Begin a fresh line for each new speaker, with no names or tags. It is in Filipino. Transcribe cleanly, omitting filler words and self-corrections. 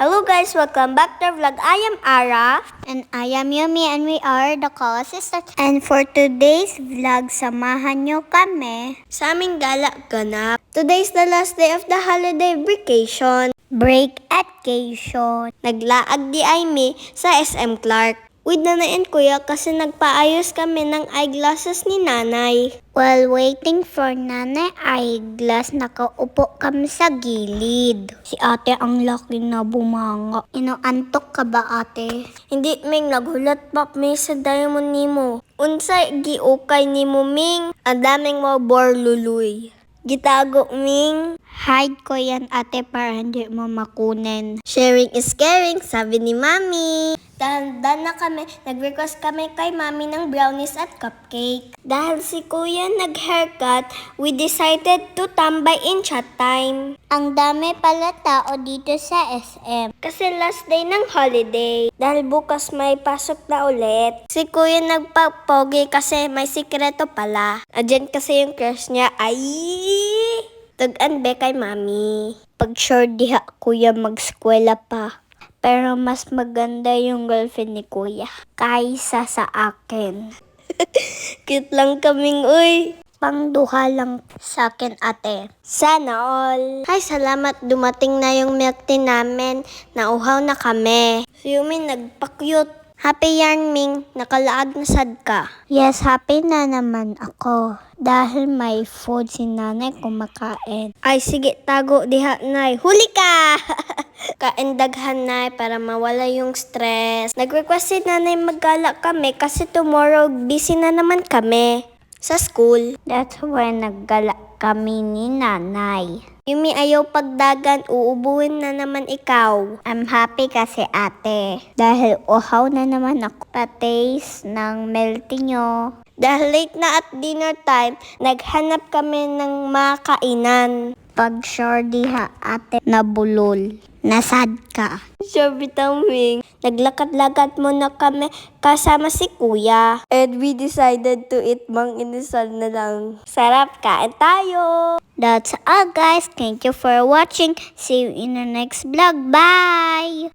Hello guys, welcome back to our vlog. I am Ara. And I am Yumi and we are the Call Sisters. And for today's vlog, samahan nyo kami sa aming gala ganap. Today is the last day of the holiday vacation. Break-atcation. Naglaag di ay mi sa SM Clark. With nanay and kuya kasi nagpaayos kami ng eyeglasses ni nanay. While waiting for nanay eyeglass, nakaupo kami sa gilid. Si ate ang laki na bumanga. Inuantok ka ba ate? Hindi ming naghulat pa mi sa diamond nimo. Unsay giukay nimo ming? Ang daming mo borluluy. Gitago ming. Hide ko yan ate para hindi mo makunin. Sharing is caring, sabi ni mami. Dahan-dahan na kami, nag-request kami kay mami ng brownies at cupcake. Dahil si kuya nag-haircut, we decided to tambay in chat time. Ang dami pala tao dito sa SM. Kasi last day ng holiday. Dahil bukas may pasok na ulit. Si kuya nagpapogi kasi may sikreto pala. Adyan kasi yung crush niya. Ay! Tag-an be kay mami. Pag sure diha kuya mag-skwela pa. Pero mas maganda yung girlfriend ni kuya kaysa sa akin. Cute lang kaming uy. Pangduha lang sa akin ate. Sana all. Ay salamat dumating na yung milk tea namin. Nauhaw na kami. Si Yumi nagpakyut. Happy yarn Ming, nakalaag na sad ka. Yes, happy na naman ako. Dahil may food si nanay kumakain. Ay sige, tago diha nay. Huli ka! Kain daghan nay para mawala yung stress. Nag-request si nanay maggala kami kasi tomorrow busy na naman kami sa school. That's why naggala kami ni nanay. Yumi ayaw pagdagan, uubuhin na naman ikaw. I'm happy kasi ate. Dahil uhaw na naman ako. Pa-taste ng melty nyo. Dahil late na at dinner time, naghanap kami ng makainan. Pag sure diha ate nabulol. Nasad ka. Sure bitawing. Naglakad-lakad muna kami kasama si kuya. And we decided to eat mang inisal na lang. Sarap, kain tayo! That's all guys. Thank you for watching. See you in the next vlog. Bye!